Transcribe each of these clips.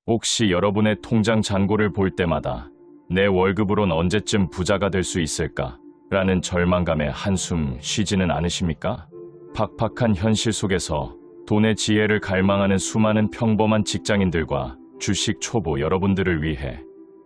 혹시 여러분의 통장 잔고를 볼 때마다 내 월급으론 언제쯤 부자가 될 수 있을까? 라는 절망감에 한숨 쉬지는 않으십니까? 팍팍한 현실 속에서 돈의 지혜를 갈망하는 수많은 평범한 직장인들과 주식 초보 여러분들을 위해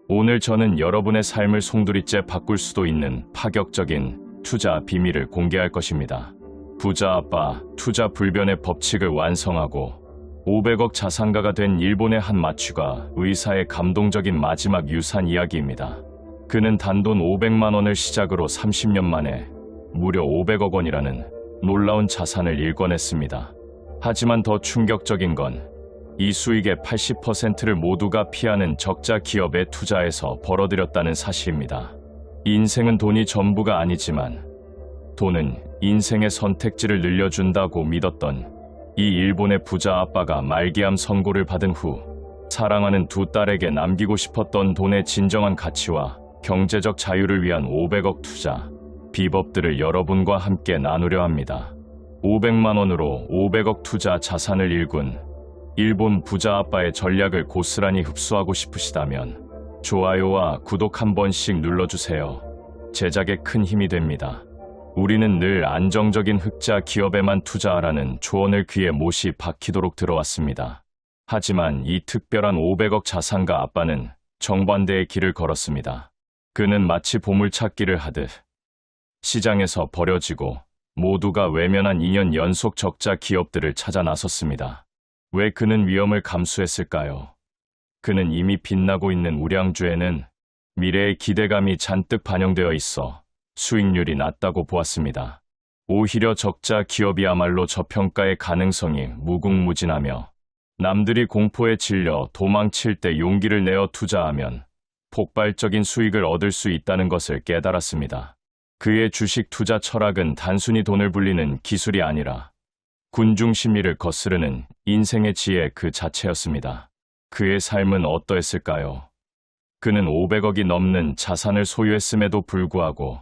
오늘 저는 여러분의 삶을 송두리째 바꿀 수도 있는 파격적인 투자 비밀을 공개할 것입니다. 부자 아빠 투자 불변의 법칙을 완성하고 500억 자산가가 된 일본의 한 마취가 의사의 감동적인 마지막 유산 이야기입니다. 그는 단돈 500만 원을 시작으로 30년 만에 무려 500억 원이라는 놀라운 자산을 일궈냈습니다. 하지만 더 충격적인 건 이 수익의 80%를 모두가 피하는 적자 기업에 투자해서 벌어들였다는 사실입니다. 인생은 돈이 전부가 아니지만 돈은 인생의 선택지를 늘려준다고 믿었던 이 일본의 부자 아빠가 말기암 선고를 받은 후 사랑하는 두 딸에게 남기고 싶었던 돈의 진정한 가치와 경제적 자유를 위한 500억 투자 비법들을 여러분과 함께 나누려 합니다. 500만 원으로 500억 투자 자산을 일군 일본 부자 아빠의 전략을 고스란히 흡수하고 싶으시다면 좋아요와 구독 한 번씩 눌러주세요. 제작에 큰 힘이 됩니다. 우리는 늘 안정적인 흑자 기업에만 투자하라는 조언을 귀에 못이 박히도록 들어왔습니다. 하지만 이 특별한 500억 자산가 아빠는 정반대의 길을 걸었습니다. 그는 마치 보물찾기를 하듯 시장에서 버려지고 모두가 외면한 2년 연속 적자 기업들을 찾아 나섰습니다. 왜 그는 위험을 감수했을까요? 그는 이미 빛나고 있는 우량주에는 미래의 기대감이 잔뜩 반영되어 있어 수익률이 낮다고 보았습니다. 오히려 적자 기업이야말로 저평가의 가능성이 무궁무진하며 남들이 공포에 질려 도망칠 때 용기를 내어 투자하면 폭발적인 수익을 얻을 수 있다는 것을 깨달았습니다. 그의 주식 투자 철학은 단순히 돈을 불리는 기술이 아니라 군중 심리를 거스르는 인생의 지혜 그 자체였습니다. 그의 삶은 어떠했을까요? 그는 500억이 넘는 자산을 소유했음에도 불구하고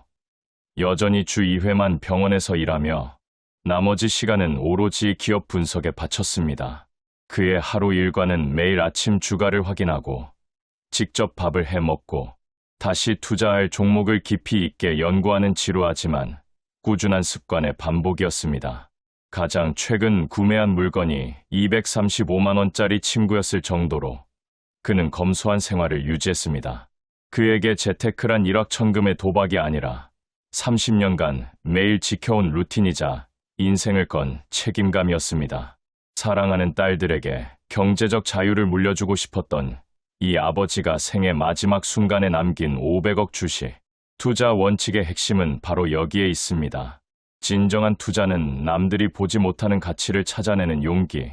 여전히 주 2회만 병원에서 일하며 나머지 시간은 오로지 기업 분석에 바쳤습니다. 그의 하루 일과는 매일 아침 주가를 확인하고 직접 밥을 해 먹고 다시 투자할 종목을 깊이 있게 연구하는 지루하지만 꾸준한 습관의 반복이었습니다. 가장 최근 구매한 물건이 235만 원짜리 침구였을 정도로 그는 검소한 생활을 유지했습니다. 그에게 재테크란 일확천금의 도박이 아니라 30년간 매일 지켜온 루틴이자 인생을 건 책임감이었습니다. 사랑하는 딸들에게 경제적 자유를 물려주고 싶었던 이 아버지가 생애 마지막 순간에 남긴 500억 주식. 투자 원칙의 핵심은 바로 여기에 있습니다. 진정한 투자는 남들이 보지 못하는 가치를 찾아내는 용기,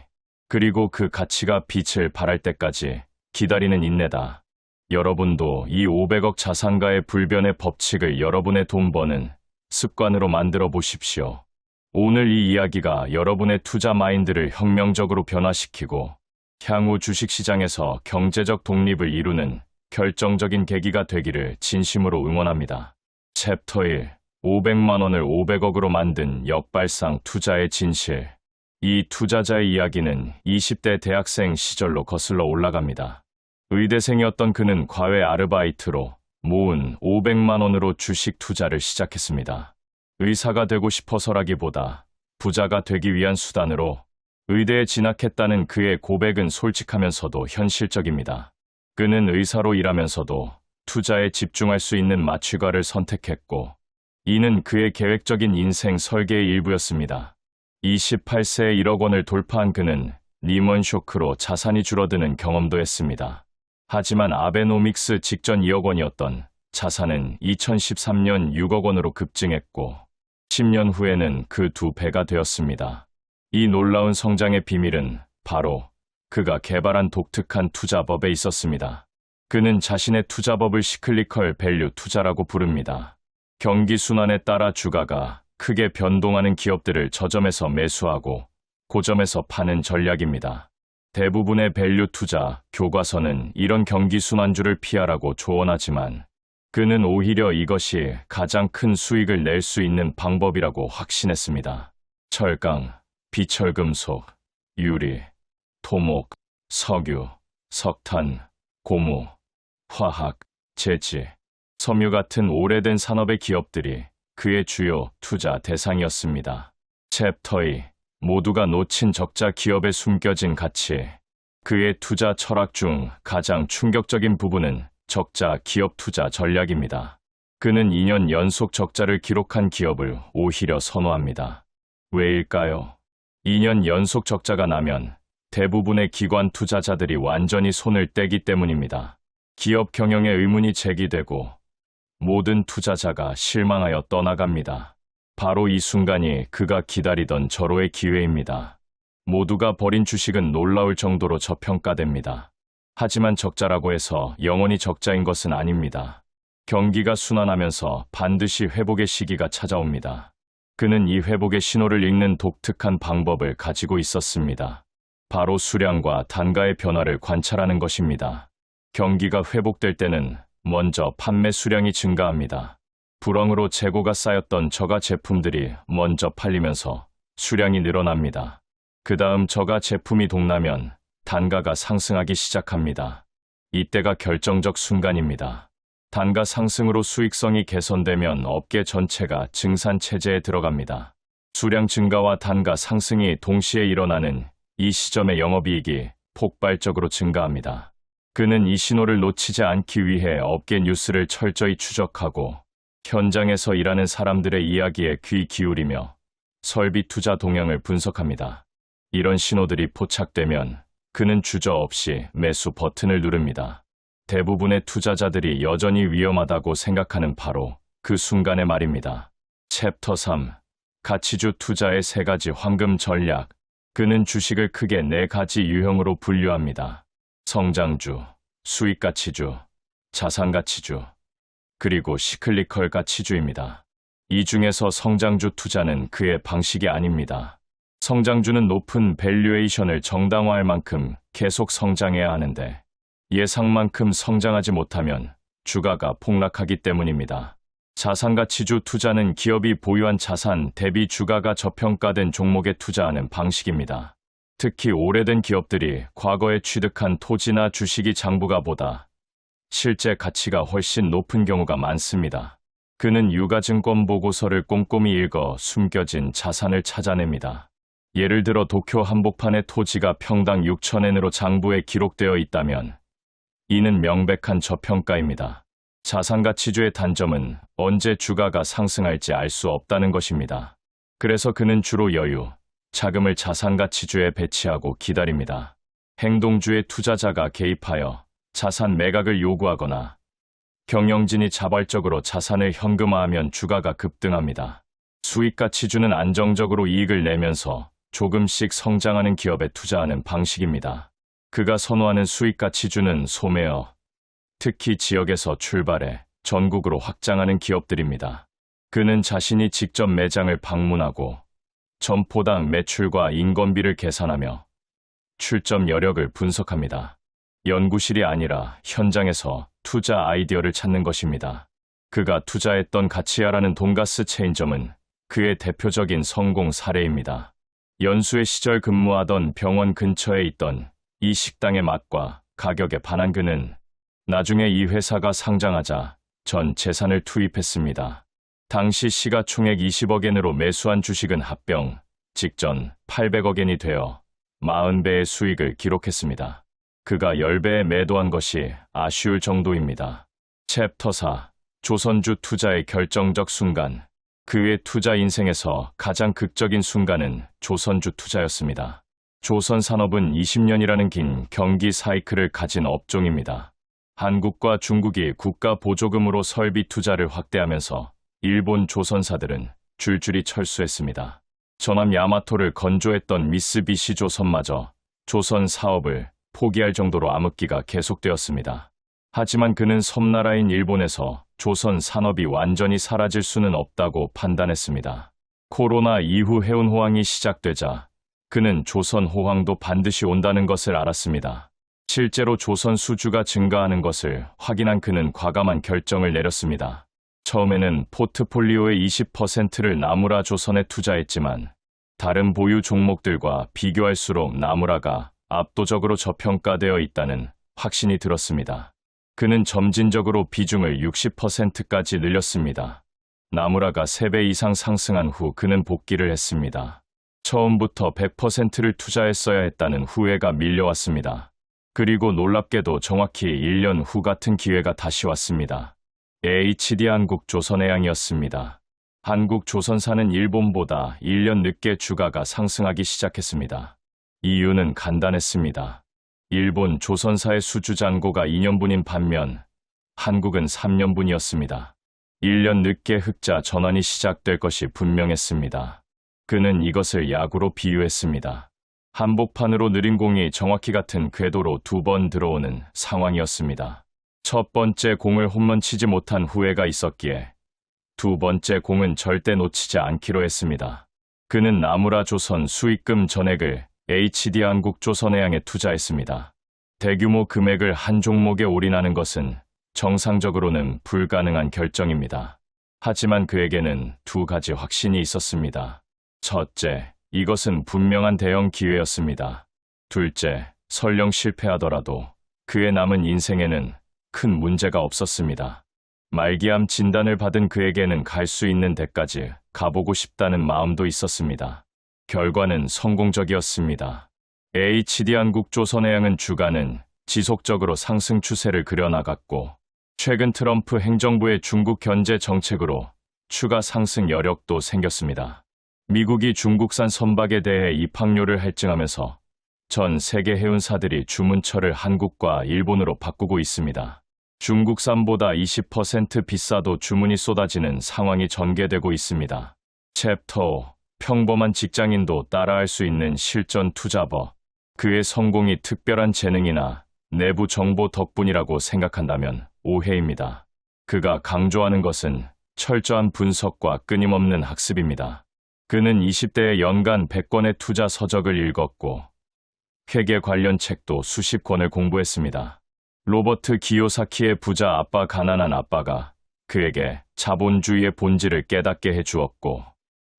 그리고 그 가치가 빛을 발할 때까지 기다리는 인내다. 여러분도 이 500억 자산가의 불변의 법칙을 여러분의 돈 버는 습관으로 만들어 보십시오. 오늘 이 이야기가 여러분의 투자 마인드를 혁명적으로 변화시키고 향후 주식시장에서 경제적 독립을 이루는 결정적인 계기가 되기를 진심으로 응원합니다. 챕터 1. 500만 원을 500억으로 만든 역발상 투자의 진실. 이 투자자의 이야기는 20대 대학생 시절로 거슬러 올라갑니다. 의대생이었던 그는 과외 아르바이트로 모은 500만 원으로 주식 투자를 시작했습니다. 의사가 되고 싶어서라기보다 부자가 되기 위한 수단으로 의대에 진학했다는 그의 고백은 솔직하면서도 현실적입니다. 그는 의사로 일하면서도 투자에 집중할 수 있는 마취가를 선택했고 이는 그의 계획적인 인생 설계의 일부였습니다. 28세에 1억 원을 돌파한 그는 리먼 쇼크로 자산이 줄어드는 경험도 했습니다. 하지만 아베노믹스 직전 2억 원이었던 자산은 2013년 6억 원으로 급증했고 10년 후에는 그 2배가 되었습니다. 이 놀라운 성장의 비밀은 바로 그가 개발한 독특한 투자법에 있었습니다. 그는 자신의 투자법을 시클리컬 밸류 투자라고 부릅니다. 경기 순환에 따라 주가가 크게 변동하는 기업들을 저점에서 매수하고 고점에서 파는 전략입니다. 대부분의 밸류 투자 교과서는 이런 경기 순환주를 피하라고 조언하지만 그는 오히려 이것이 가장 큰 수익을 낼 수 있는 방법이라고 확신했습니다. 철강, 비철금속, 유리, 토목, 석유, 석탄, 고무, 화학, 제지, 섬유 같은 오래된 산업의 기업들이 그의 주요 투자 대상이었습니다. 챕터 2. 모두가 놓친 적자 기업에 숨겨진 가치. 그의 투자 철학 중 가장 충격적인 부분은 적자 기업 투자 전략입니다. 그는 2년 연속 적자를 기록한 기업을 오히려 선호합니다. 왜일까요? 2년 연속 적자가 나면 대부분의 기관 투자자들이 완전히 손을 떼기 때문입니다. 기업 경영에 의문이 제기되고 모든 투자자가 실망하여 떠나갑니다. 바로 이 순간이 그가 기다리던 절호의 기회입니다. 모두가 버린 주식은 놀라울 정도로 저평가됩니다. 하지만 적자라고 해서 영원히 적자인 것은 아닙니다. 경기가 순환하면서 반드시 회복의 시기가 찾아옵니다. 그는 이 회복의 신호를 읽는 독특한 방법을 가지고 있었습니다. 바로 수량과 단가의 변화를 관찰하는 것입니다. 경기가 회복될 때는 먼저 판매 수량이 증가합니다. 불황으로 재고가 쌓였던 저가 제품들이 먼저 팔리면서 수량이 늘어납니다. 그 다음 저가 제품이 동나면 단가가 상승하기 시작합니다. 이때가 결정적 순간입니다. 단가 상승으로 수익성이 개선되면 업계 전체가 증산 체제에 들어갑니다. 수량 증가와 단가 상승이 동시에 일어나는 이 시점의 영업이익이 폭발적으로 증가합니다. 그는 이 신호를 놓치지 않기 위해 업계 뉴스를 철저히 추적하고 현장에서 일하는 사람들의 이야기에 귀 기울이며 설비 투자 동향을 분석합니다. 이런 신호들이 포착되면 그는 주저없이 매수 버튼을 누릅니다. 대부분의 투자자들이 여전히 위험하다고 생각하는 바로 그 순간의 말입니다. 챕터 3. 가치주 투자의 3가지 황금 전략. 그는 주식을 크게 4가지 유형으로 분류합니다. 성장주, 수익가치주, 자산가치주, 그리고 시클리컬 가치주입니다. 이 중에서 성장주 투자는 그의 방식이 아닙니다. 성장주는 높은 밸류에이션을 정당화할 만큼 계속 성장해야 하는데 예상만큼 성장하지 못하면 주가가 폭락하기 때문입니다. 자산가치주 투자는 기업이 보유한 자산 대비 주가가 저평가된 종목에 투자하는 방식입니다. 특히 오래된 기업들이 과거에 취득한 토지나 주식이 장부가보다 실제 가치가 훨씬 높은 경우가 많습니다. 그는 유가증권 보고서를 꼼꼼히 읽어 숨겨진 자산을 찾아냅니다. 예를 들어 도쿄 한복판의 토지가 평당 6,000엔으로 장부에 기록되어 있다면 이는 명백한 저평가입니다. 자산가치주의 단점은 언제 주가가 상승할지 알 수 없다는 것입니다. 그래서 그는 주로 여유, 자금을 자산가치주에 배치하고 기다립니다. 행동주의 투자자가 개입하여 자산 매각을 요구하거나 경영진이 자발적으로 자산을 현금화하면 주가가 급등합니다. 수익가치주는 안정적으로 이익을 내면서 조금씩 성장하는 기업에 투자하는 방식입니다. 그가 선호하는 수익가치주는 소매어, 특히 지역에서 출발해 전국으로 확장하는 기업들입니다. 그는 자신이 직접 매장을 방문하고 점포당 매출과 인건비를 계산하며 출점 여력을 분석합니다. 연구실이 아니라 현장에서 투자 아이디어를 찾는 것입니다. 그가 투자했던 가치야라는 돈가스 체인점은 그의 대표적인 성공 사례입니다. 연수의 시절 근무하던 병원 근처에 있던 이 식당의 맛과 가격에 반한 그는 나중에 이 회사가 상장하자 전 재산을 투입했습니다. 당시 시가총액 20억엔으로 매수한 주식은 합병 직전 800억엔이 되어 40배의 수익을 기록했습니다. 그가 10배에 매도한 것이 아쉬울 정도입니다. 챕터 4. 조선주 투자의 결정적 순간. 그의 투자 인생에서 가장 극적인 순간은 조선주 투자였습니다. 조선 산업은 20년이라는 긴 경기 사이클을 가진 업종입니다. 한국과 중국이 국가 보조금으로 설비 투자를 확대하면서 일본 조선사들은 줄줄이 철수했습니다. 전함 야마토를 건조했던 미쓰비시 조선마저 조선 사업을 포기할 정도로 암흑기가 계속되었습니다. 하지만 그는 섬나라인 일본에서 조선 산업이 완전히 사라질 수는 없다고 판단했습니다. 코로나 이후 해운호황이 시작되자 그는 조선 호황도 반드시 온다는 것을 알았습니다. 실제로 조선 수주가 증가하는 것을 확인한 그는 과감한 결정을 내렸습니다. 처음에는 포트폴리오의 20%를 나무라 조선에 투자했지만 다른 보유 종목들과 비교할수록 나무라가 압도적으로 저평가되어 있다는 확신이 들었습니다. 그는 점진적으로 비중을 60%까지 늘렸습니다. 나무라가 3배 이상 상승한 후 그는 복귀를 했습니다. 처음부터 100%를 투자했어야 했다는 후회가 밀려왔습니다. 그리고 놀랍게도 정확히 1년 후 같은 기회가 다시 왔습니다. HD 한국조선해양이었습니다. 한국조선사는 일본보다 1년 늦게 주가가 상승하기 시작했습니다. 이유는 간단했습니다. 일본 조선사의 수주 잔고가 2년분인 반면 한국은 3년분이었습니다. 1년 늦게 흑자 전환이 시작될 것이 분명했습니다. 그는 이것을 야구로 비유했습니다. 한복판으로 느린 공이 정확히 같은 궤도로 2번 들어오는 상황이었습니다. 첫 번째 공을 홈런 치지 못한 후회가 있었기에 두 번째 공은 절대 놓치지 않기로 했습니다. 그는 나무라 조선 수익금 전액을 HD 한국조선해양에 투자했습니다. 대규모 금액을 한 종목에 올인하는 것은 정상적으로는 불가능한 결정입니다. 하지만 그에게는 2가지 확신이 있었습니다. 첫째, 이것은 분명한 대형 기회였습니다. 둘째, 설령 실패하더라도 그의 남은 인생에는 큰 문제가 없었습니다. 말기암 진단을 받은 그에게는 갈 수 있는 데까지 가보고 싶다는 마음도 있었습니다. 결과는 성공적이었습니다. HD 한국조선해양은 주가는 지속적으로 상승 추세를 그려나갔고 최근 트럼프 행정부의 중국 견제 정책으로 추가 상승 여력도 생겼습니다. 미국이 중국산 선박에 대해 입항료를 할증하면서 전 세계 해운사들이 주문처를 한국과 일본으로 바꾸고 있습니다. 중국산보다 20% 비싸도 주문이 쏟아지는 상황이 전개되고 있습니다. 챕터 5. 평범한 직장인도 따라할 수 있는 실전 투자법. 그의 성공이 특별한 재능이나 내부 정보 덕분이라고 생각한다면 오해입니다. 그가 강조하는 것은 철저한 분석과 끊임없는 학습입니다. 그는 20대에 연간 100권의 투자 서적을 읽었고 회계 관련 책도 수십 권을 공부했습니다. 로버트 기요사키의 부자 아빠 가난한 아빠가 그에게 자본주의의 본질을 깨닫게 해주었고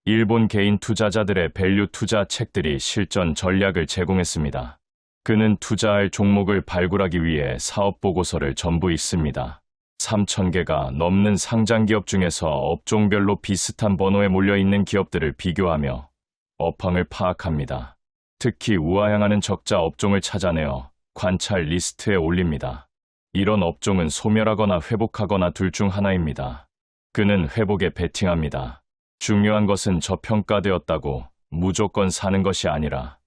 일본 개인 투자자들의 밸류 투자 책들이 실전 전략을 제공했습니다. 그는 투자할 종목을 발굴하기 위해 사업 보고서를 전부 읽습니다. 3,000개가 넘는 상장기업 중에서 업종별로 비슷한 번호에 몰려있는 기업들을 비교하며 업황을 파악합니다. 특히 우하향하는 적자 업종을 찾아내어 관찰 리스트에 올립니다. 이런 업종은 소멸하거나 회복하거나 둘 중 하나입니다. 그는 회복에 베팅합니다. 중요한 것은 저평가되었다고 무조건 사는 것이 아니라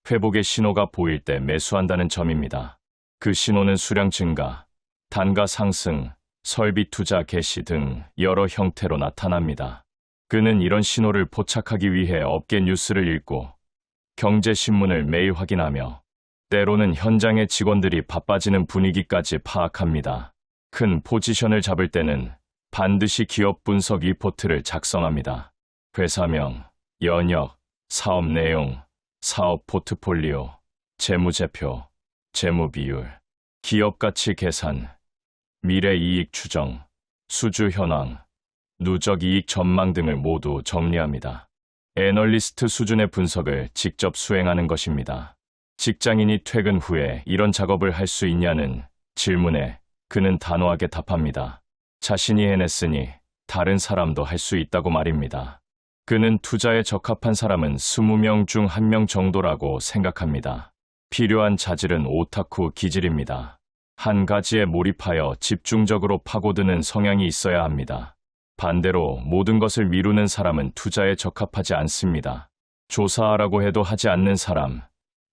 회복의 신호가 보일 때 매수한다는 점입니다. 그 신호는 수량 증가, 단가 상승, 설비 투자 개시 등 여러 형태로 나타납니다. 그는 이런 신호를 포착하기 위해 업계 뉴스를 읽고 경제신문을 매일 확인하며 때로는 현장의 직원들이 바빠지는 분위기까지 파악합니다. 큰 포지션을 잡을 때는 반드시 기업 분석 리포트를 작성합니다. 회사명, 연역, 사업 내용, 사업 포트폴리오, 재무제표, 재무비율, 기업 가치 계산, 미래 이익 추정, 수주 현황, 누적 이익 전망 등을 모두 정리합니다. 애널리스트 수준의 분석을 직접 수행하는 것입니다. 직장인이 퇴근 후에 이런 작업을 할 수 있냐는 질문에 그는 단호하게 답합니다. 자신이 해냈으니 다른 사람도 할 수 있다고 말입니다. 그는 투자에 적합한 사람은 20명 중 1명 정도라고 생각합니다. 필요한 자질은 오타쿠 기질입니다. 한 가지에 몰입하여 집중적으로 파고드는 성향이 있어야 합니다. 반대로 모든 것을 미루는 사람은 투자에 적합하지 않습니다. 조사하라고 해도 하지 않는 사람,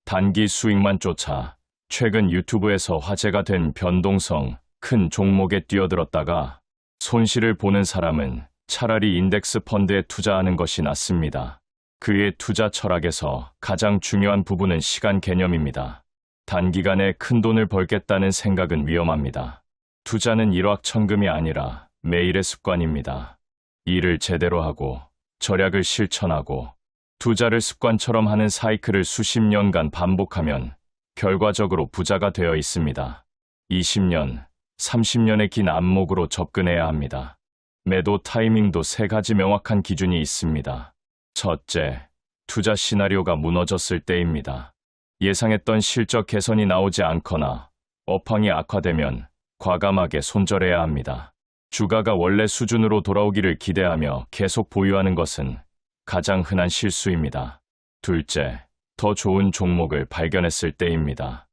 단기 수익만 쫓아 최근 유튜브에서 화제가 된 변동성 큰 종목에 뛰어들었다가 손실을 보는 사람은 차라리 인덱스 펀드에 투자하는 것이 낫습니다. 그의 투자 철학에서 가장 중요한 부분은 시간 개념입니다. 단기간에 큰 돈을 벌겠다는 생각은 위험합니다. 투자는 일확천금이 아니라 매일의 습관입니다. 일을 제대로 하고 절약을 실천하고 투자를 습관처럼 하는 사이클을 수십 년간 반복하면 결과적으로 부자가 되어 있습니다. 20년, 30년의 긴 안목으로 접근해야 합니다. 매도 타이밍도 3가지 명확한 기준이 있습니다. 첫째, 투자 시나리오가 무너졌을 때입니다. 예상했던 실적 개선이 나오지 않거나 업황이 악화되면 과감하게 손절해야 합니다. 주가가 원래 수준으로 돌아오기를 기대하며 계속 보유하는 것은 가장 흔한 실수입니다. 둘째, 더 좋은 종목을 발견했을 때입니다.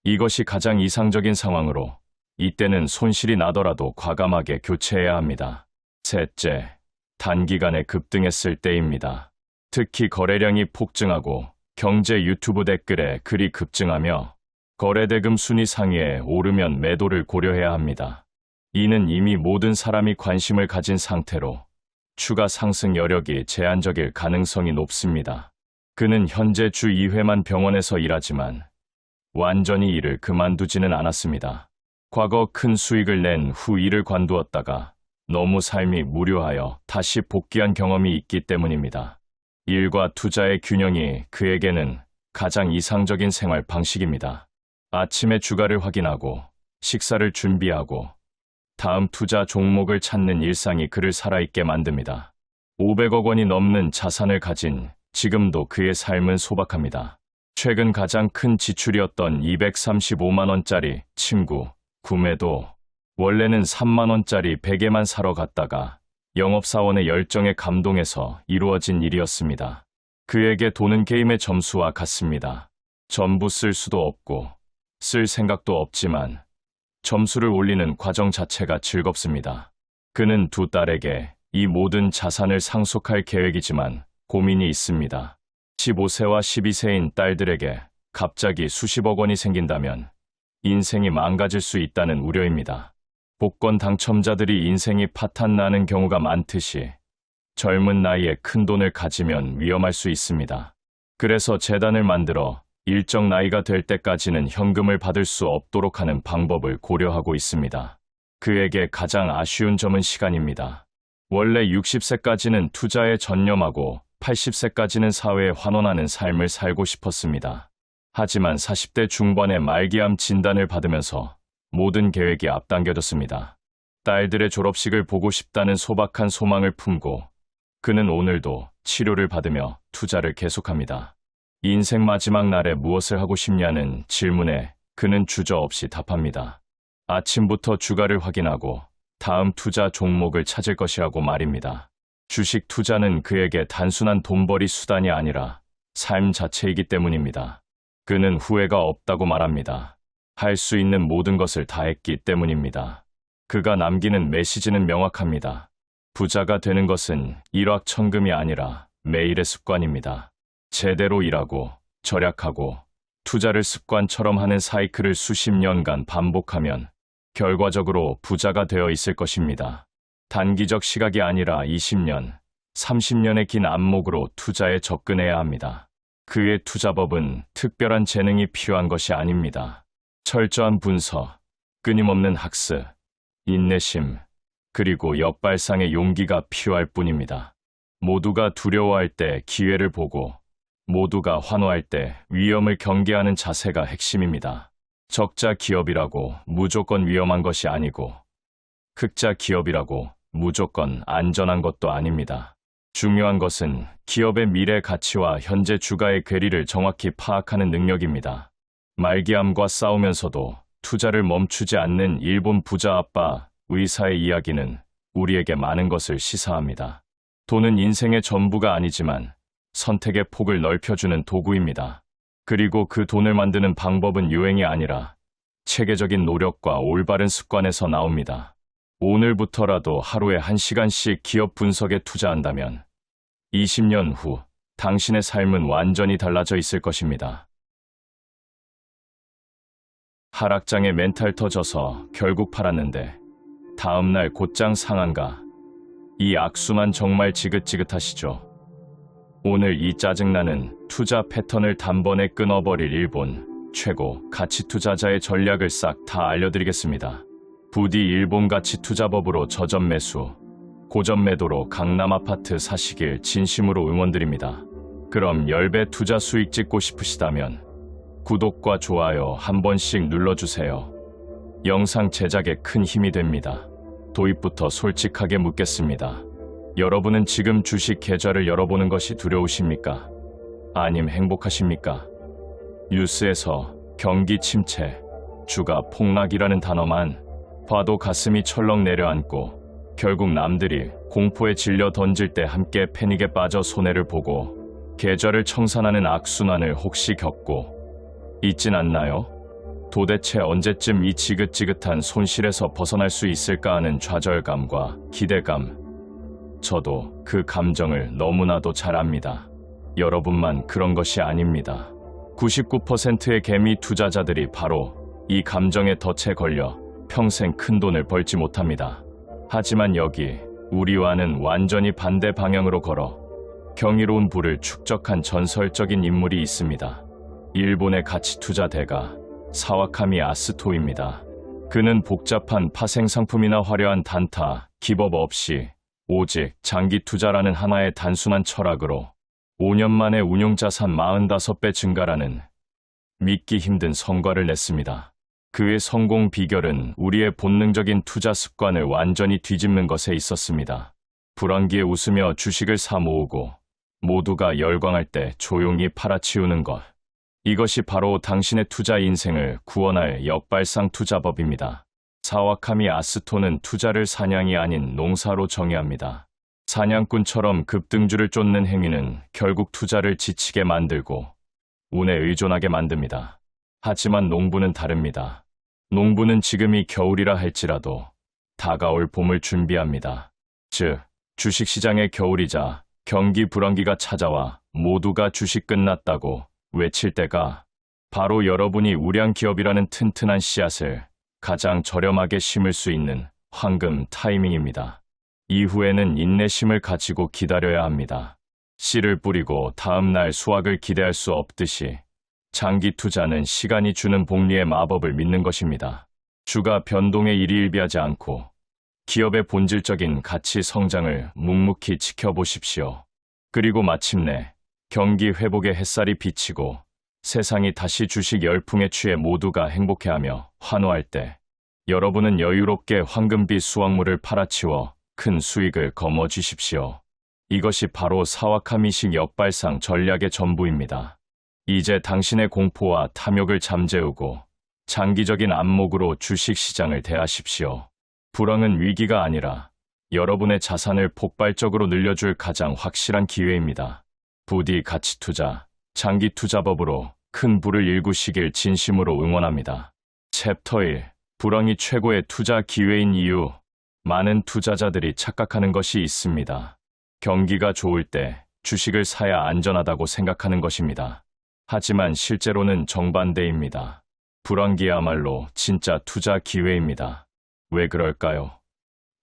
이것이 가장 이상적인 상황으로 이때는 손실이 나더라도 과감하게 교체해야 합니다. 셋째, 단기간에 급등했을 때입니다. 특히 거래량이 폭증하고 경제 유튜브 댓글에 글이 급증하며 거래대금 순위 상위에 오르면 매도를 고려해야 합니다. 이는 이미 모든 사람이 관심을 가진 상태로 추가 상승 여력이 제한적일 가능성이 높습니다. 그는 현재 주 2회만 병원에서 일하지만 완전히 일을 그만두지는 않았습니다. 과거 큰 수익을 낸 후 일을 관두었다가 너무 삶이 무료하여 다시 복귀한 경험이 있기 때문입니다. 일과 투자의 균형이 그에게는 가장 이상적인 생활 방식입니다. 아침에 주가를 확인하고 식사를 준비하고 다음 투자 종목을 찾는 일상이 그를 살아있게 만듭니다. 500억 원이 넘는 자산을 가진 지금도 그의 삶은 소박합니다. 최근 가장 큰 지출이었던 235만 원짜리 친구 구매도 원래는 3만 원짜리 베개만 사러 갔다가 영업사원의 열정에 감동해서 이루어진 일이었습니다. 그에게 돈은 게임의 점수와 같습니다. 전부 쓸 수도 없고 쓸 생각도 없지만 점수를 올리는 과정 자체가 즐겁습니다. 그는 두 딸에게 이 모든 자산을 상속할 계획이지만 고민이 있습니다. 15세와 12세인 딸들에게 갑자기 수십억 원이 생긴다면 인생이 망가질 수 있다는 우려입니다. 복권 당첨자들이 인생이 파탄나는 경우가 많듯이 젊은 나이에 큰 돈을 가지면 위험할 수 있습니다. 그래서 재단을 만들어 일정 나이가 될 때까지는 현금을 받을 수 없도록 하는 방법을 고려하고 있습니다. 그에게 가장 아쉬운 점은 시간입니다. 원래 60세까지는 투자에 전념하고 80세까지는 사회에 환원하는 삶을 살고 싶었습니다. 하지만 40대 중반에 말기암 진단을 받으면서 모든 계획이 앞당겨졌습니다. 딸들의 졸업식을 보고 싶다는 소박한 소망을 품고 그는 오늘도 치료를 받으며 투자를 계속합니다. 인생 마지막 날에 무엇을 하고 싶냐는 질문에 그는 주저없이 답합니다. 아침부터 주가를 확인하고 다음 투자 종목을 찾을 것이라고 말입니다. 주식 투자는 그에게 단순한 돈벌이 수단이 아니라 삶 자체이기 때문입니다. 그는 후회가 없다고 말합니다. 할 수 있는 모든 것을 다했기 때문입니다. 그가 남기는 메시지는 명확합니다. 부자가 되는 것은 일확천금이 아니라 매일의 습관입니다. 제대로 일하고 절약하고 투자를 습관처럼 하는 사이클을 수십 년간 반복하면 결과적으로 부자가 되어 있을 것입니다. 단기적 시각이 아니라 20년, 30년의 긴 안목으로 투자에 접근해야 합니다. 그의 투자법은 특별한 재능이 필요한 것이 아닙니다. 철저한 분석, 끊임없는 학습, 인내심, 그리고 역발상의 용기가 필요할 뿐입니다. 모두가 두려워할 때 기회를 보고 모두가 환호할 때 위험을 경계하는 자세가 핵심입니다. 적자 기업이라고 무조건 위험한 것이 아니고 흑자 기업이라고 무조건 안전한 것도 아닙니다. 중요한 것은 기업의 미래 가치와 현재 주가의 괴리를 정확히 파악하는 능력입니다. 말기암과 싸우면서도 투자를 멈추지 않는 일본 부자 아빠 의사의 이야기는 우리에게 많은 것을 시사합니다. 돈은 인생의 전부가 아니지만 선택의 폭을 넓혀주는 도구입니다. 그리고 그 돈을 만드는 방법은 유행이 아니라 체계적인 노력과 올바른 습관에서 나옵니다. 오늘부터라도 하루에 1시간씩 기업 분석에 투자한다면 20년 후 당신의 삶은 완전히 달라져 있을 것입니다. 하락장에 멘탈 터져서 결국 팔았는데 다음날 곧장 상한가. 이 악순환 정말 지긋지긋하시죠? 오늘 이 짜증나는 투자 패턴을 단번에 끊어버릴 일본 최고 가치 투자자의 전략을 싹 다 알려드리겠습니다. 부디 일본 가치 투자법으로 저점 매수, 고점 매도로 강남 아파트 사시길 진심으로 응원드립니다. 그럼 10배 투자 수익 찍고 싶으시다면 구독과 좋아요 한 번씩 눌러주세요. 영상 제작에 큰 힘이 됩니다. 도입부터 솔직하게 묻겠습니다. 여러분은 지금 주식 계좌를 열어보는 것이 두려우십니까? 아님 행복하십니까? 뉴스에서 경기 침체, 주가 폭락이라는 단어만 봐도 가슴이 철렁 내려앉고 결국 남들이 공포에 질려 던질 때 함께 패닉에 빠져 손해를 보고 계좌를 청산하는 악순환을 혹시 겪고 있진 않나요? 도대체 언제쯤 이 지긋지긋한 손실에서 벗어날 수 있을까 하는 좌절감과 기대감. 저도 그 감정을 너무나도 잘 압니다. 여러분만 그런 것이 아닙니다. 99%의 개미 투자자들이 바로 이 감정에 덫에 걸려 평생 큰 돈을 벌지 못합니다. 하지만 여기 우리와는 완전히 반대 방향으로 걸어 경이로운 부를 축적한 전설적인 인물이 있습니다. 일본의 가치 투자 대가 사와카미 아스토입니다. 그는 복잡한 파생상품이나 화려한 단타, 기법 없이 오직 장기 투자라는 하나의 단순한 철학으로 5년 만에 운용자산 45배 증가라는 믿기 힘든 성과를 냈습니다. 그의 성공 비결은 우리의 본능적인 투자 습관을 완전히 뒤집는 것에 있었습니다. 불황기에 웃으며 주식을 사 모으고 모두가 열광할 때 조용히 팔아치우는 것. 이것이 바로 당신의 투자 인생을 구원할 역발상 투자법입니다. 사와카미 아스토는 투자를 사냥이 아닌 농사로 정의합니다. 사냥꾼처럼 급등주를 쫓는 행위는 결국 투자를 지치게 만들고 운에 의존하게 만듭니다. 하지만 농부는 다릅니다. 농부는 지금이 겨울이라 할지라도 다가올 봄을 준비합니다. 즉, 주식시장의 겨울이자 경기 불황기가 찾아와 모두가 주식 끝났다고 외칠 때가 바로 여러분이 우량 기업이라는 튼튼한 씨앗을 가장 저렴하게 심을 수 있는 황금 타이밍입니다. 이후에는 인내심을 가지고 기다려야 합니다. 씨를 뿌리고 다음 날 수확을 기대할 수 없듯이 장기 투자는 시간이 주는 복리의 마법을 믿는 것입니다. 주가 변동에 일희일비하지 않고 기업의 본질적인 가치 성장을 묵묵히 지켜보십시오. 그리고 마침내 경기 회복의 햇살이 비치고 세상이 다시 주식 열풍에 취해 모두가 행복해하며 환호할 때 여러분은 여유롭게 황금빛 수확물을 팔아치워 큰 수익을 거머쥐십시오. 이것이 바로 사와카미식 역발상 전략의 전부입니다. 이제 당신의 공포와 탐욕을 잠재우고 장기적인 안목으로 주식시장을 대하십시오. 불황은 위기가 아니라 여러분의 자산을 폭발적으로 늘려줄 가장 확실한 기회입니다. 부디 가치 투자, 장기 투자법으로 큰 부를 일구시길 진심으로 응원합니다. 챕터 1. 불황이 최고의 투자 기회인 이유. 많은 투자자들이 착각하는 것이 있습니다. 경기가 좋을 때 주식을 사야 안전하다고 생각하는 것입니다. 하지만 실제로는 정반대입니다. 불황기야말로 진짜 투자 기회입니다. 왜 그럴까요?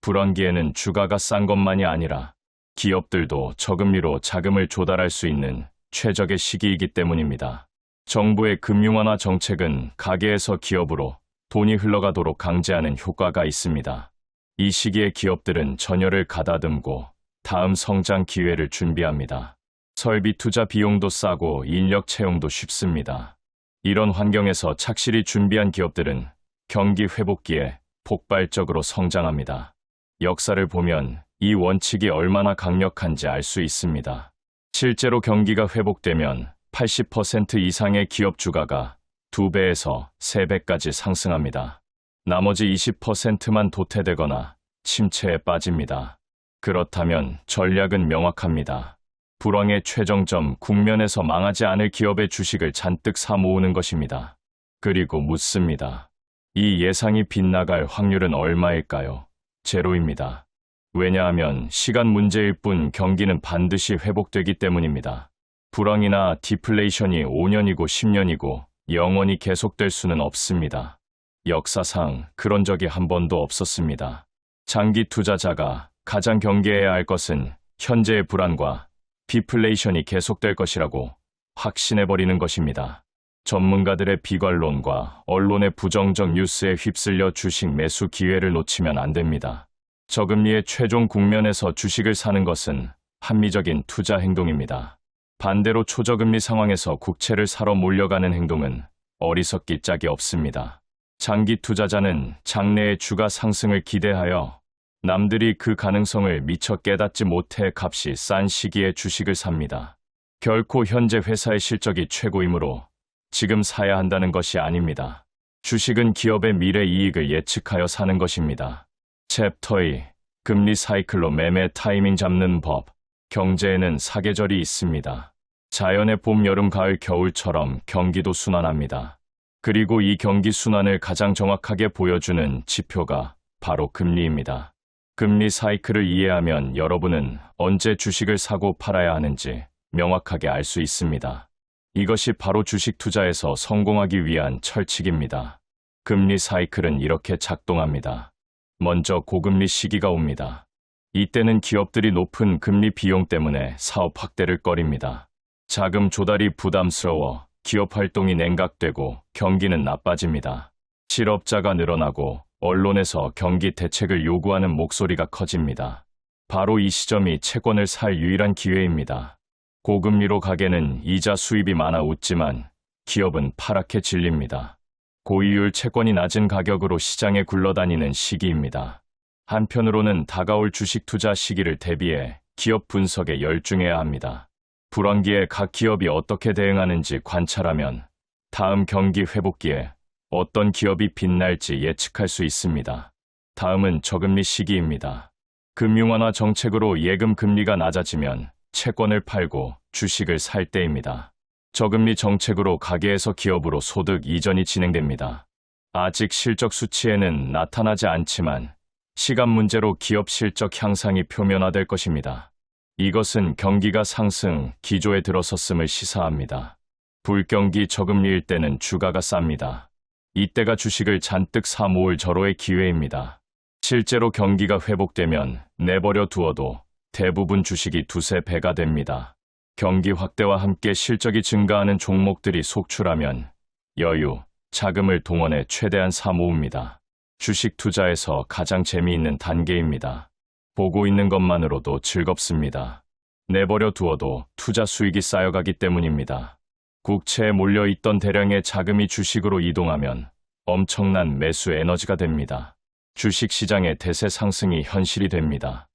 불황기에는 주가가 싼 것만이 아니라 기업들도 저금리로 자금을 조달할 수 있는 최적의 시기이기 때문입니다. 정부의 금융완화 정책은 가계에서 기업으로 돈이 흘러가도록 강제하는 효과가 있습니다. 이 시기에 기업들은 전열을 가다듬고 다음 성장 기회를 준비합니다. 설비 투자 비용도 싸고 인력 채용도 쉽습니다. 이런 환경에서 착실히 준비한 기업들은 경기 회복기에 폭발적으로 성장합니다. 역사를 보면 이 원칙이 얼마나 강력한지 알 수 있습니다. 실제로 경기가 회복되면 80% 이상의 기업 주가가 2배에서 3배까지 상승합니다. 나머지 20%만 도태되거나 침체에 빠집니다. 그렇다면 전략은 명확합니다. 불황의 최정점 국면에서 망하지 않을 기업의 주식을 잔뜩 사 모으는 것입니다. 그리고 묻습니다. 이 예상이 빗나갈 확률은 얼마일까요? 제로입니다. 왜냐하면 시간 문제일 뿐 경기는 반드시 회복되기 때문입니다. 불황이나 디플레이션이 5년이고 10년이고 영원히 계속될 수는 없습니다. 역사상 그런 적이 한 번도 없었습니다. 장기 투자자가 가장 경계해야 할 것은 현재의 불안과 디플레이션이 계속될 것이라고 확신해버리는 것입니다. 전문가들의 비관론과 언론의 부정적 뉴스에 휩쓸려 주식 매수 기회를 놓치면 안 됩니다. 저금리의 최종 국면에서 주식을 사는 것은 합리적인 투자 행동입니다. 반대로 초저금리 상황에서 국채를 사러 몰려가는 행동은 어리석기 짝이 없습니다. 장기 투자자는 장래의 주가 상승을 기대하여 남들이 그 가능성을 미처 깨닫지 못해 값이 싼 시기에 주식을 삽니다. 결코 현재 회사의 실적이 최고이므로 지금 사야 한다는 것이 아닙니다. 주식은 기업의 미래 이익을 예측하여 사는 것입니다. 챕터 2. 금리 사이클로 매매 타이밍 잡는 법. 경제에는 사계절이 있습니다. 자연의 봄, 여름, 가을, 겨울처럼 경기도 순환합니다. 그리고 이 경기 순환을 가장 정확하게 보여주는 지표가 바로 금리입니다. 금리 사이클을 이해하면 여러분은 언제 주식을 사고 팔아야 하는지 명확하게 알 수 있습니다. 이것이 바로 주식 투자에서 성공하기 위한 철칙입니다. 금리 사이클은 이렇게 작동합니다. 먼저 고금리 시기가 옵니다. 이때는 기업들이 높은 금리 비용 때문에 사업 확대를 꺼립니다. 자금 조달이 부담스러워 기업 활동이 냉각되고 경기는 나빠집니다. 실업자가 늘어나고 언론에서 경기 대책을 요구하는 목소리가 커집니다. 바로 이 시점이 채권을 살 유일한 기회입니다. 고금리로 가게는 이자 수입이 많아 웃지만 기업은 파랗게 질립니다. 고이율 채권이 낮은 가격으로 시장에 굴러다니는 시기입니다. 한편으로는 다가올 주식 투자 시기를 대비해 기업 분석에 열중해야 합니다. 불황기에 각 기업이 어떻게 대응하는지 관찰하면 다음 경기 회복기에 어떤 기업이 빛날지 예측할 수 있습니다. 다음은 저금리 시기입니다. 금융완화 정책으로 예금 금리가 낮아지면 채권을 팔고 주식을 살 때입니다. 저금리 정책으로 가계에서 기업으로 소득 이전이 진행됩니다. 아직 실적 수치에는 나타나지 않지만 시간 문제로 기업 실적 향상이 표면화될 것입니다. 이것은 경기가 상승 기조에 들어섰음을 시사합니다. 불경기 저금리일 때는 주가가 쌉니다. 이때가 주식을 잔뜩 사 모을 절호의 기회입니다. 실제로 경기가 회복되면 내버려 두어도 대부분 주식이 두세 배가 됩니다. 경기 확대와 함께 실적이 증가하는 종목들이 속출하면 여유, 자금을 동원해 최대한 사 모읍니다. 주식 투자에서 가장 재미있는 단계입니다. 보고 있는 것만으로도 즐겁습니다. 내버려 두어도 투자 수익이 쌓여가기 때문입니다. 국채에 몰려있던 대량의 자금이 주식으로 이동하면 엄청난 매수 에너지가 됩니다. 주식 시장의 대세 상승이 현실이 됩니다.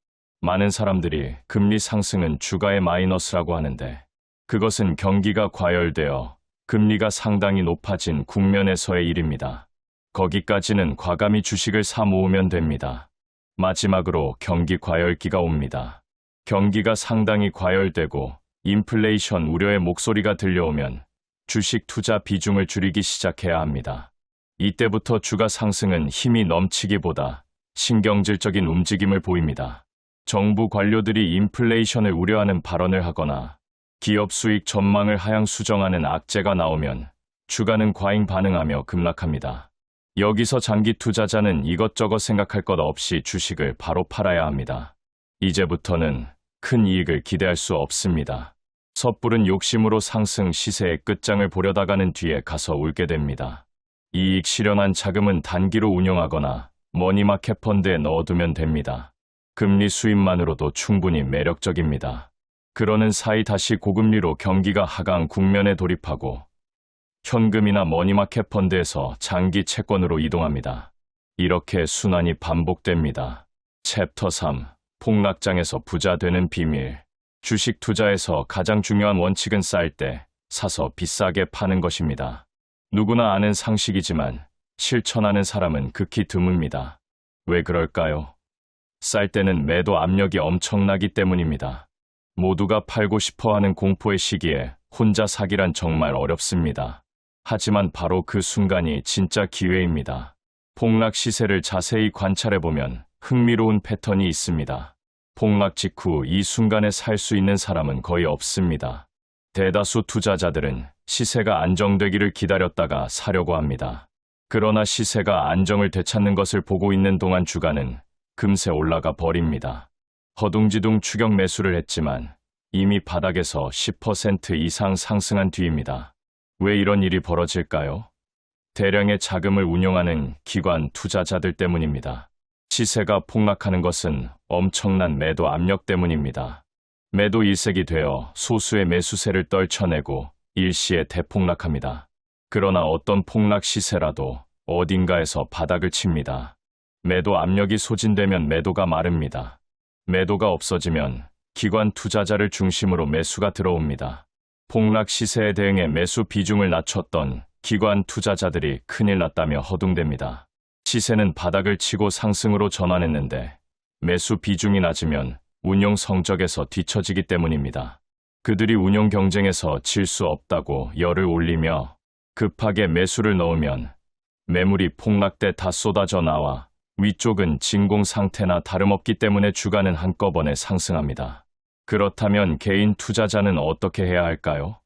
많은 사람들이 금리 상승은 주가의 마이너스라고 하는데 그것은 경기가 과열되어 금리가 상당히 높아진 국면에서의 일입니다. 거기까지는 과감히 주식을 사 모으면 됩니다. 마지막으로 경기 과열기가 옵니다. 경기가 상당히 과열되고 인플레이션 우려의 목소리가 들려오면 주식 투자 비중을 줄이기 시작해야 합니다. 이때부터 주가 상승은 힘이 넘치기보다 신경질적인 움직임을 보입니다. 정부 관료들이 인플레이션을 우려하는 발언을 하거나 기업 수익 전망을 하향 수정하는 악재가 나오면 주가는 과잉 반응하며 급락합니다. 여기서 장기 투자자는 이것저것 생각할 것 없이 주식을 바로 팔아야 합니다. 이제부터는 큰 이익을 기대할 수 없습니다. 섣부른 욕심으로 상승 시세의 끝장을 보려다가는 뒤에 가서 울게 됩니다. 이익 실현한 자금은 단기로 운용하거나 머니마켓 펀드에 넣어두면 됩니다. 금리 수입만으로도 충분히 매력적입니다. 그러는 사이 다시 고금리로 경기가 하강 국면에 돌입하고 현금이나 머니마켓 펀드에서 장기 채권으로 이동합니다. 이렇게 순환이 반복됩니다. 챕터 3. 폭락장에서 부자 되는 비밀. 주식 투자에서 가장 중요한 원칙은 쌀 때 사서 비싸게 파는 것입니다. 누구나 아는 상식이지만 실천하는 사람은 극히 드뭅니다. 왜 그럴까요? 쌀 때는 매도 압력이 엄청나기 때문입니다. 모두가 팔고 싶어하는 공포의 시기에 혼자 사기란 정말 어렵습니다. 하지만 바로 그 순간이 진짜 기회입니다. 폭락 시세를 자세히 관찰해보면 흥미로운 패턴이 있습니다. 폭락 직후 이 순간에 살 수 있는 사람은 거의 없습니다. 대다수 투자자들은 시세가 안정되기를 기다렸다가 사려고 합니다. 그러나 시세가 안정을 되찾는 것을 보고 있는 동안 주가는 금세 올라가 버립니다. 허둥지둥 추격 매수를 했지만 이미 바닥에서 10% 이상 상승한 뒤입니다. 왜 이런 일이 벌어질까요? 대량의 자금을 운용하는 기관 투자자들 때문입니다. 시세가 폭락하는 것은 엄청난 매도 압력 때문입니다. 매도 일색이 되어 소수의 매수세를 떨쳐내고 일시에 대폭락합니다. 그러나 어떤 폭락 시세라도 어딘가에서 바닥을 칩니다. 매도 압력이 소진되면 매도가 마릅니다. 매도가 없어지면 기관 투자자를 중심으로 매수가 들어옵니다. 폭락 시세에 대응해 매수 비중을 낮췄던 기관 투자자들이 큰일 났다며 허둥댑니다. 시세는 바닥을 치고 상승으로 전환했는데 매수 비중이 낮으면 운용 성적에서 뒤처지기 때문입니다. 그들이 운용 경쟁에서 질 수 없다고 열을 올리며 급하게 매수를 넣으면 매물이 폭락돼 다 쏟아져 나와 위쪽은 진공 상태나 다름없기 때문에 주가는 한꺼번에 상승합니다. 그렇다면 개인 투자자는 어떻게 해야 할까요?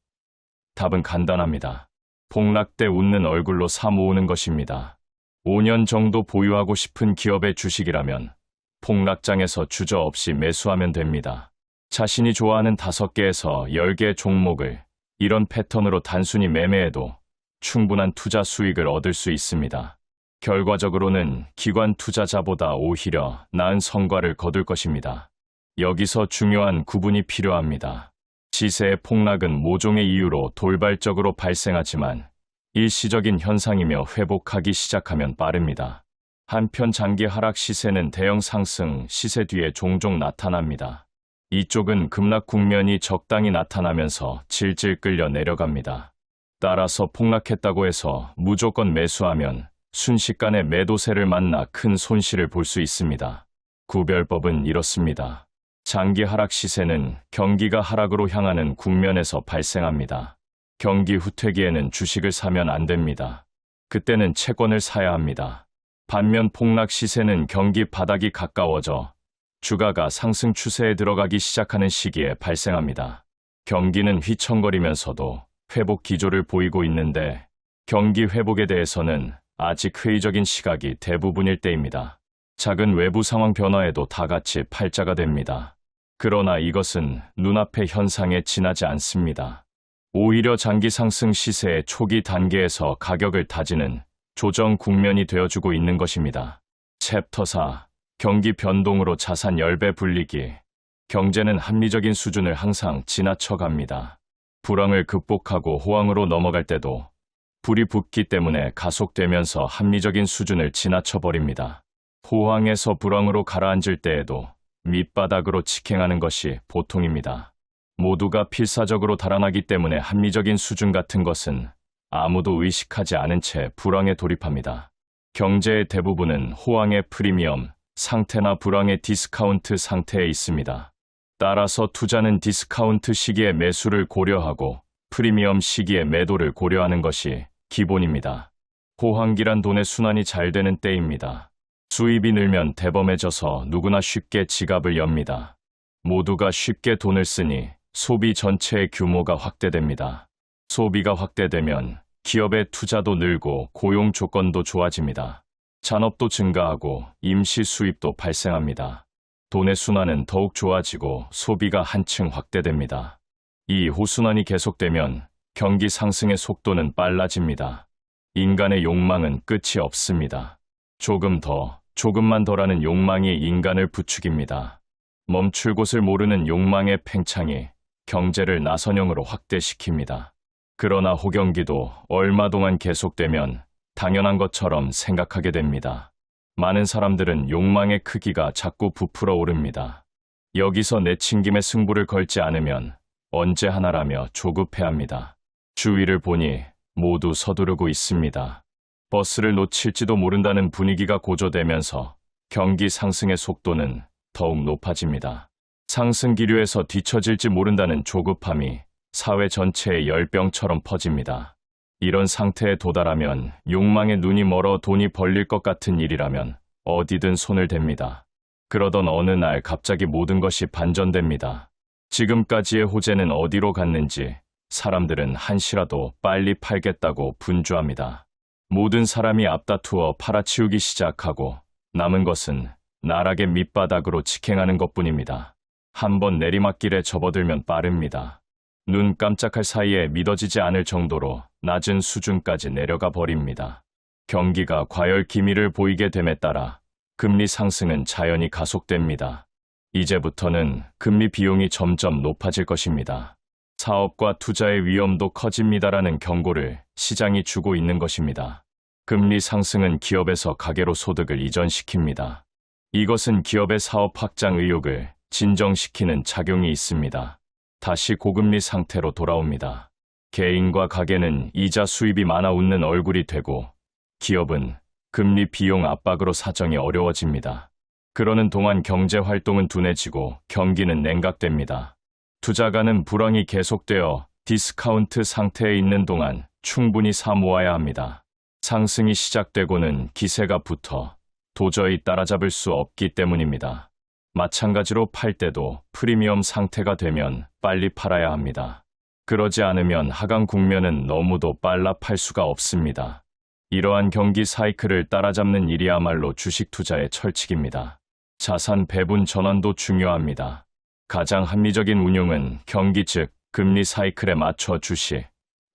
답은 간단합니다. 폭락 때 웃는 얼굴로 사 모으는 것입니다. 5년 정도 보유하고 싶은 기업의 주식이라면 폭락장에서 주저없이 매수하면 됩니다. 자신이 좋아하는 5개에서 10개의 종목을 이런 패턴으로 단순히 매매해도 충분한 투자 수익을 얻을 수 있습니다. 결과적으로는 기관 투자자보다 오히려 나은 성과를 거둘 것입니다. 여기서 중요한 구분이 필요합니다. 시세의 폭락은 모종의 이유로 돌발적으로 발생하지만 일시적인 현상이며 회복하기 시작하면 빠릅니다. 한편 장기 하락 시세는 대형 상승 시세 뒤에 종종 나타납니다. 이쪽은 급락 국면이 적당히 나타나면서 질질 끌려 내려갑니다. 따라서 폭락했다고 해서 무조건 매수하면 순식간에 매도세를 만나 큰 손실을 볼 수 있습니다. 구별법은 이렇습니다. 장기 하락 시세는 경기가 하락으로 향하는 국면에서 발생합니다. 경기 후퇴기에는 주식을 사면 안 됩니다. 그때는 채권을 사야 합니다. 반면 폭락 시세는 경기 바닥이 가까워져 주가가 상승 추세에 들어가기 시작하는 시기에 발생합니다. 경기는 휘청거리면서도 회복 기조를 보이고 있는데 경기 회복에 대해서는 아직 회의적인 시각이 대부분일 때입니다. 작은 외부 상황 변화에도 다 같이 팔자가 됩니다. 그러나 이것은 눈앞의 현상에 지나지 않습니다. 오히려 장기 상승 시세의 초기 단계에서 가격을 다지는 조정 국면이 되어주고 있는 것입니다. 챕터 4. 경기 변동으로 자산 10배 불리기. 경제는 합리적인 수준을 항상 지나쳐갑니다. 불황을 극복하고 호황으로 넘어갈 때도 불이 붙기 때문에 가속되면서 합리적인 수준을 지나쳐버립니다. 호황에서 불황으로 가라앉을 때에도 밑바닥으로 직행하는 것이 보통입니다. 모두가 필사적으로 달아나기 때문에 합리적인 수준 같은 것은 아무도 의식하지 않은 채 불황에 돌입합니다. 경제의 대부분은 호황의 프리미엄 상태나 불황의 디스카운트 상태에 있습니다. 따라서 투자는 디스카운트 시기에 매수를 고려하고 프리미엄 시기에 매도를 고려하는 것이 기본입니다. 호황기란 돈의 순환이 잘 되는 때입니다. 수입이 늘면 대범해져서 누구나 쉽게 지갑을 엽니다. 모두가 쉽게 돈을 쓰니 소비 전체의 규모가 확대됩니다. 소비가 확대되면 기업의 투자도 늘고 고용 조건도 좋아집니다. 잔업도 증가하고 임시 수입도 발생합니다. 돈의 순환은 더욱 좋아지고 소비가 한층 확대됩니다. 이 호순환이 계속되면 경기 상승의 속도는 빨라집니다. 인간의 욕망은 끝이 없습니다. 조금 더, 조금만 더라는 욕망이 인간을 부추깁니다. 멈출 곳을 모르는 욕망의 팽창이 경제를 나선형으로 확대시킵니다. 그러나 호경기도 얼마 동안 계속되면 당연한 것처럼 생각하게 됩니다. 많은 사람들은 욕망의 크기가 자꾸 부풀어 오릅니다. 여기서 내친김에 승부를 걸지 않으면 언제 하나라며 조급해합니다. 주위를 보니 모두 서두르고 있습니다. 버스를 놓칠지도 모른다는 분위기가 고조되면서 경기 상승의 속도는 더욱 높아집니다. 상승 기류에서 뒤처질지 모른다는 조급함이 사회 전체의 열병처럼 퍼집니다. 이런 상태에 도달하면 욕망의 눈이 멀어 돈이 벌릴 것 같은 일이라면 어디든 손을 댑니다. 그러던 어느 날 갑자기 모든 것이 반전됩니다. 지금까지의 호재는 어디로 갔는지 사람들은 한시라도 빨리 팔겠다고 분주합니다. 모든 사람이 앞다투어 팔아치우기 시작하고 남은 것은 나락의 밑바닥으로 직행하는 것뿐입니다. 한번 내리막길에 접어들면 빠릅니다. 눈 깜짝할 사이에 믿어지지 않을 정도로 낮은 수준까지 내려가 버립니다. 경기가 과열 기미를 보이게 됨에 따라 금리 상승은 자연히 가속됩니다. 이제부터는 금리 비용이 점점 높아질 것입니다. 사업과 투자의 위험도 커집니다라는 경고를 시장이 주고 있는 것입니다. 금리 상승은 기업에서 가계로 소득을 이전시킵니다. 이것은 기업의 사업 확장 의욕을 진정시키는 작용이 있습니다. 다시 고금리 상태로 돌아옵니다. 개인과 가게는 이자 수입이 많아 웃는 얼굴이 되고 기업은 금리 비용 압박으로 사정이 어려워집니다. 그러는 동안 경제 활동은 둔해지고 경기는 냉각됩니다. 투자가는 불황이 계속되어 디스카운트 상태에 있는 동안 충분히 사모아야 합니다. 상승이 시작되고는 기세가 붙어 도저히 따라잡을 수 없기 때문입니다. 마찬가지로 팔 때도 프리미엄 상태가 되면 빨리 팔아야 합니다. 그러지 않으면 하강 국면은 너무도 빨라 팔 수가 없습니다. 이러한 경기 사이클을 따라잡는 일이야말로 주식 투자의 철칙입니다. 자산 배분 전환도 중요합니다. 가장 합리적인 운용은 경기 즉 금리 사이클에 맞춰 주식,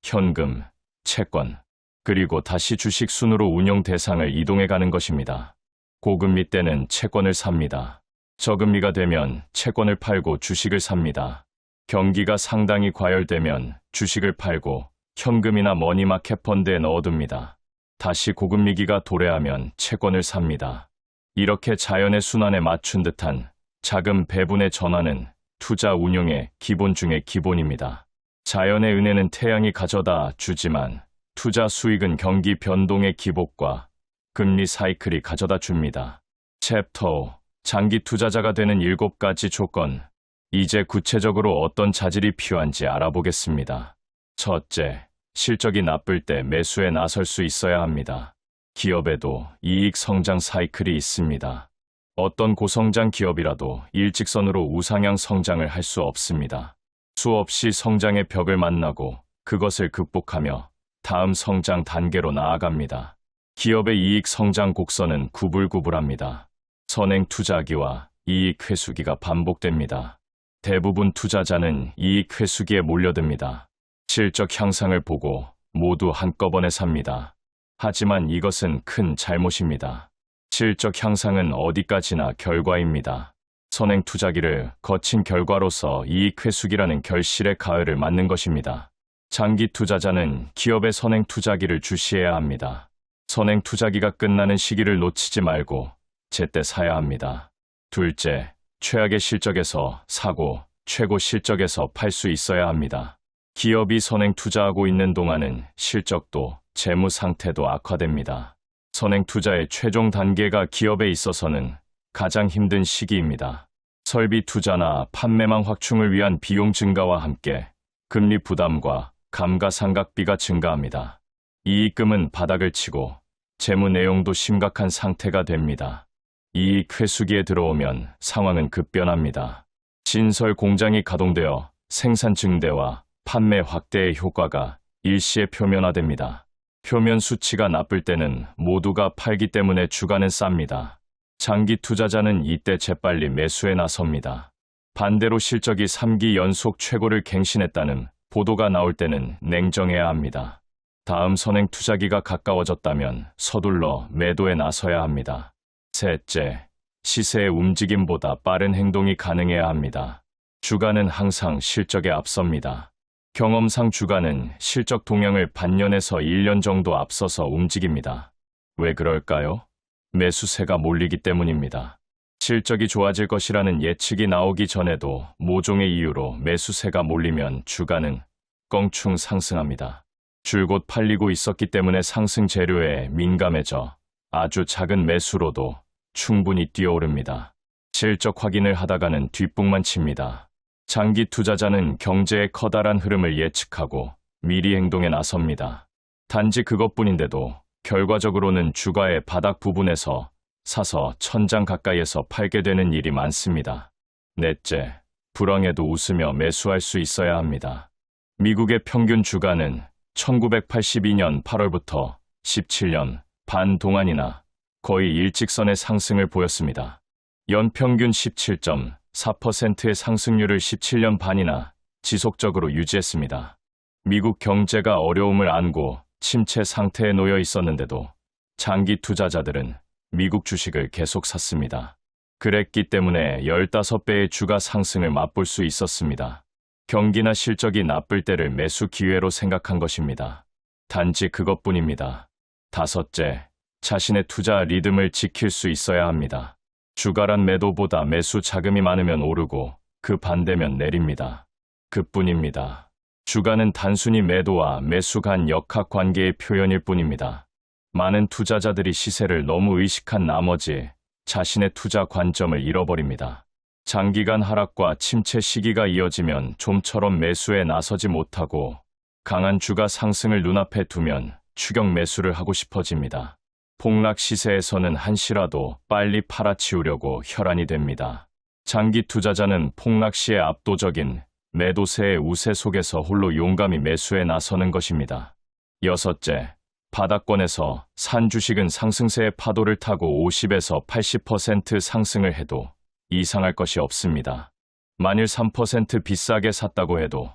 현금, 채권, 그리고 다시 주식 순으로 운용 대상을 이동해 가는 것입니다. 고금리 때는 채권을 삽니다. 저금리가 되면 채권을 팔고 주식을 삽니다. 경기가 상당히 과열되면 주식을 팔고 현금이나 머니마켓 펀드에 넣어둡니다. 다시 고금리기가 도래하면 채권을 삽니다. 이렇게 자연의 순환에 맞춘 듯한 자금 배분의 전환은 투자 운용의 기본 중의 기본입니다. 자연의 은혜는 태양이 가져다 주지만 투자 수익은 경기 변동의 기복과 금리 사이클이 가져다 줍니다. 챕터 5. 장기 투자자가 되는 7가지 조건. 이제 구체적으로 어떤 자질이 필요한지 알아보겠습니다. 첫째, 실적이 나쁠 때 매수에 나설 수 있어야 합니다. 기업에도 이익 성장 사이클이 있습니다. 어떤 고성장 기업이라도 일직선으로 우상향 성장을 할 수 없습니다. 수없이 성장의 벽을 만나고 그것을 극복하며 다음 성장 단계로 나아갑니다. 기업의 이익 성장 곡선은 구불구불합니다. 선행 투자기와 이익 회수기가 반복됩니다. 대부분 투자자는 이익 회수기에 몰려듭니다. 실적 향상을 보고 모두 한꺼번에 삽니다. 하지만 이것은 큰 잘못입니다. 실적 향상은 어디까지나 결과입니다. 선행 투자기를 거친 결과로서 이익 회수기라는 결실의 가을을 맞는 것입니다. 장기 투자자는 기업의 선행 투자기를 주시해야 합니다. 선행 투자기가 끝나는 시기를 놓치지 말고 제때 사야 합니다. 둘째, 최악의 실적에서 사고 최고 실적에서 팔 수 있어야 합니다. 기업이 선행 투자하고 있는 동안은 실적도 재무 상태도 악화됩니다. 선행 투자의 최종 단계가 기업에 있어서는 가장 힘든 시기입니다. 설비 투자나 판매망 확충을 위한 비용 증가와 함께 금리 부담과 감가상각비가 증가합니다. 이익금은 바닥을 치고 재무 내용도 심각한 상태가 됩니다. 이익 회수기에 들어오면 상황은 급변합니다. 신설 공장이 가동되어 생산 증대와 판매 확대의 효과가 일시에 표면화됩니다. 표면 수치가 나쁠 때는 모두가 팔기 때문에 주가는 쌉니다. 장기 투자자는 이때 재빨리 매수에 나섭니다. 반대로 실적이 3기 연속 최고를 갱신했다는 보도가 나올 때는 냉정해야 합니다. 다음 선행 투자기가 가까워졌다면 서둘러 매도에 나서야 합니다. 셋째, 시세의 움직임보다 빠른 행동이 가능해야 합니다. 주가는 항상 실적에 앞섭니다. 경험상 주가는 실적 동향을 반년에서 1년 정도 앞서서 움직입니다. 왜 그럴까요? 매수세가 몰리기 때문입니다. 실적이 좋아질 것이라는 예측이 나오기 전에도 모종의 이유로 매수세가 몰리면 주가는 껑충 상승합니다. 줄곧 팔리고 있었기 때문에 상승 재료에 민감해져 아주 작은 매수로도 충분히 뛰어오릅니다. 실적 확인을 하다가는 뒷북만 칩니다. 장기 투자자는 경제의 커다란 흐름을 예측하고 미리 행동에 나섭니다. 단지 그것뿐인데도 결과적으로는 주가의 바닥 부분에서 사서 천장 가까이에서 팔게 되는 일이 많습니다. 넷째, 불황에도 웃으며 매수할 수 있어야 합니다. 미국의 평균 주가는 1982년 8월부터 17년 반 동안이나 거의 일직선의 상승을 보였습니다. 연평균 17.4%의 상승률을 17년 반이나 지속적으로 유지했습니다. 미국 경제가 어려움을 안고 침체 상태에 놓여 있었는데도 장기 투자자들은 미국 주식을 계속 샀습니다. 그랬기 때문에 15배의 주가 상승을 맛볼 수 있었습니다. 경기나 실적이 나쁠 때를 매수 기회로 생각한 것입니다. 단지 그것뿐입니다. 다섯째, 자신의 투자 리듬을 지킬 수 있어야 합니다. 주가란 매도보다 매수 자금이 많으면 오르고 그 반대면 내립니다. 그뿐입니다. 주가는 단순히 매도와 매수 간 역학관계의 표현일 뿐입니다. 많은 투자자들이 시세를 너무 의식한 나머지 자신의 투자 관점을 잃어버립니다. 장기간 하락과 침체 시기가 이어지면 좀처럼 매수에 나서지 못하고 강한 주가 상승을 눈앞에 두면 추격 매수를 하고 싶어집니다. 폭락 시세에서는 한시라도 빨리 팔아치우려고 혈안이 됩니다. 장기 투자자는 폭락 시의 압도적인 매도세의 우세 속에서 홀로 용감히 매수에 나서는 것입니다. 여섯째, 바닥권에서 산 주식은 상승세의 파도를 타고 50에서 80% 상승을 해도 이상할 것이 없습니다. 만일 3% 비싸게 샀다고 해도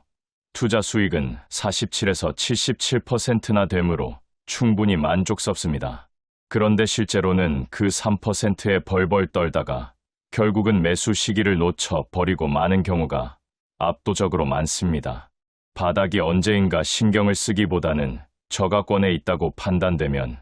투자 수익은 47에서 77%나 되므로 충분히 만족스럽습니다. 그런데 실제로는 그 3%에 벌벌 떨다가 결국은 매수 시기를 놓쳐 버리고 마는 경우가 압도적으로 많습니다. 바닥이 언제인가 신경을 쓰기보다는 저가권에 있다고 판단되면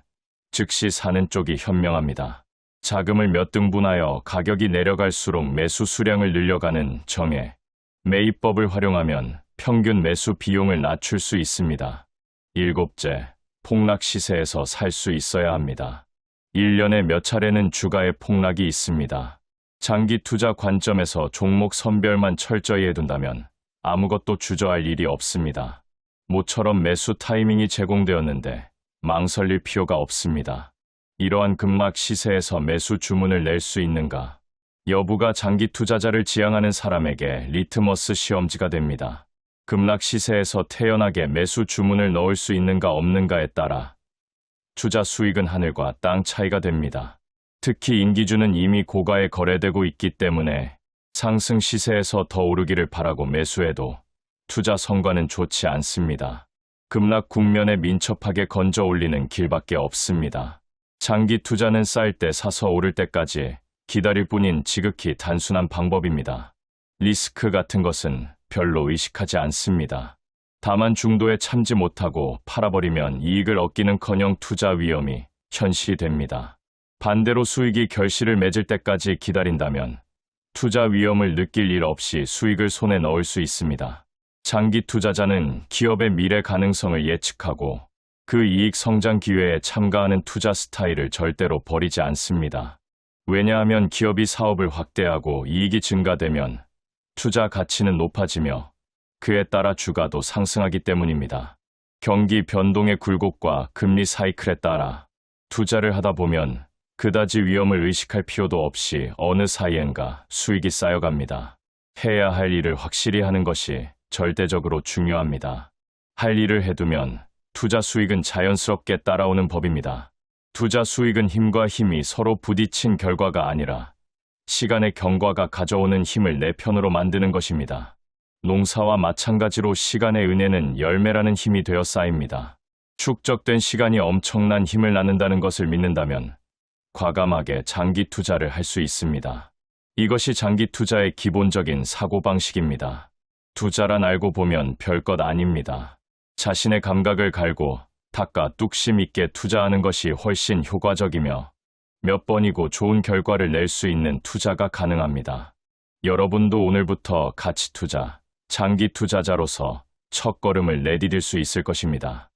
즉시 사는 쪽이 현명합니다. 자금을 몇 등분하여 가격이 내려갈수록 매수 수량을 늘려가는 정해 매입법을 활용하면 평균 매수 비용을 낮출 수 있습니다. 일곱째, 폭락 시세에서 살 수 있어야 합니다. 1년에 몇 차례는 주가의 폭락이 있습니다. 장기 투자 관점에서 종목 선별만 철저히 해둔다면 아무것도 주저할 일이 없습니다. 모처럼 매수 타이밍이 제공되었는데 망설일 필요가 없습니다. 이러한 급락 시세에서 매수 주문을 낼 수 있는가 여부가 장기 투자자를 지향하는 사람에게 리트머스 시험지가 됩니다. 급락 시세에서 태연하게 매수 주문을 넣을 수 있는가 없는가에 따라 투자 수익은 하늘과 땅 차이가 됩니다. 특히 인기주는 이미 고가에 거래되고 있기 때문에 상승 시세에서 더 오르기를 바라고 매수해도 투자 성과는 좋지 않습니다. 급락 국면에 민첩하게 건져 올리는 길밖에 없습니다. 장기 투자는 쌀 때 사서 오를 때까지 기다릴 뿐인 지극히 단순한 방법입니다. 리스크 같은 것은 별로 의식하지 않습니다. 다만 중도에 참지 못하고 팔아버리면 이익을 얻기는커녕 투자 위험이 현실이 됩니다. 반대로 수익이 결실을 맺을 때까지 기다린다면 투자 위험을 느낄 일 없이 수익을 손에 넣을 수 있습니다. 장기 투자자는 기업의 미래 가능성을 예측하고 그 이익 성장 기회에 참가하는 투자 스타일을 절대로 버리지 않습니다. 왜냐하면 기업이 사업을 확대하고 이익이 증가되면 투자 가치는 높아지며 그에 따라 주가도 상승하기 때문입니다. 경기 변동의 굴곡과 금리 사이클에 따라 투자를 하다 보면 그다지 위험을 의식할 필요도 없이 어느 사이엔가 수익이 쌓여갑니다. 해야 할 일을 확실히 하는 것이 절대적으로 중요합니다. 할 일을 해두면 투자 수익은 자연스럽게 따라오는 법입니다. 투자 수익은 힘과 힘이 서로 부딪힌 결과가 아니라 시간의 경과가 가져오는 힘을 내 편으로 만드는 것입니다. 농사와 마찬가지로 시간의 은혜는 열매라는 힘이 되어 쌓입니다. 축적된 시간이 엄청난 힘을 낳는다는 것을 믿는다면 과감하게 장기 투자를 할 수 있습니다. 이것이 장기 투자의 기본적인 사고방식입니다. 투자란 알고 보면 별것 아닙니다. 자신의 감각을 갈고 닦아 뚝심 있게 투자하는 것이 훨씬 효과적이며 몇 번이고 좋은 결과를 낼 수 있는 투자가 가능합니다. 여러분도 오늘부터 가치 투자, 장기 투자자로서 첫걸음을 내디딜 수 있을 것입니다.